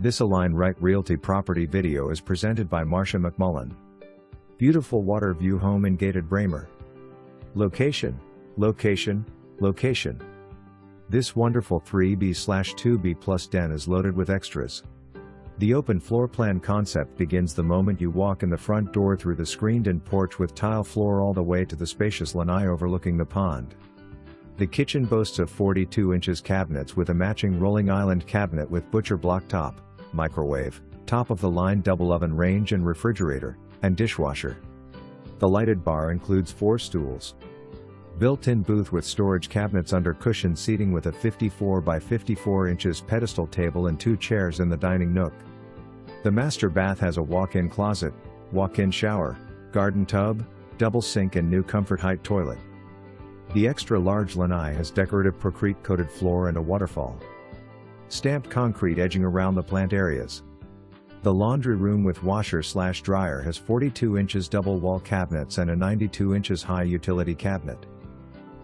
This Align Right Realty property video is presented by Marsha McMullen. Beautiful water view home in Gated Braemar. Location, location, location. This wonderful 3B/2B plus den is loaded with extras. The open floor plan concept begins the moment you walk in the front door through the screened-in porch with tile floor all the way to the spacious lanai overlooking the pond. The kitchen boasts of 42 inches cabinets with a matching rolling island cabinet with butcher block top, microwave, top-of-the-line double oven range and refrigerator, and dishwasher. The lighted bar includes 4 stools. Built-in booth with storage cabinets under cushioned seating with a 54 by 54 inches pedestal table and 2 chairs in the dining nook. The master bath has a walk-in closet, walk-in shower, garden tub, double sink and new comfort height toilet. The extra-large lanai has decorative pro-crete coated floor and a waterfall. Stamped concrete edging around the plant areas. The laundry room with washer/dryer has 42 inches double wall cabinets and a 92 inches high utility cabinet.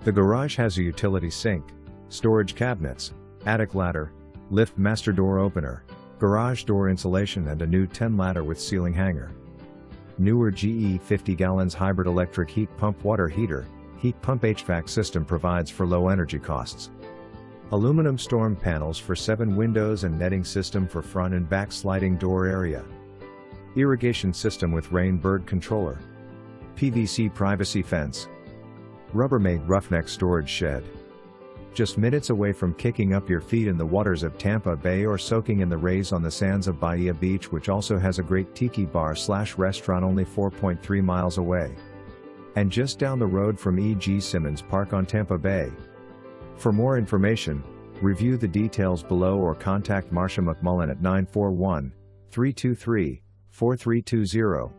The garage has a utility sink, storage cabinets, attic ladder, lift master door opener, garage door insulation and a new 10 ladder with ceiling hanger. Newer GE 50 gallons hybrid electric heat pump water heater, heat pump HVAC system provides for low energy costs. Aluminum storm panels for 7 windows and netting system for front and back sliding door area. Irrigation system with rain bird controller. PVC privacy fence. Rubbermaid roughneck storage shed. Just minutes away from kicking up your feet in the waters of Tampa Bay or soaking in the rays on the sands of Bahia Beach, which also has a great tiki bar/restaurant only 4.3 miles away. And just down the road from E G Simmons Park on Tampa Bay. For more information, review the details below or contact Marsha McMullen at 941-323-4320.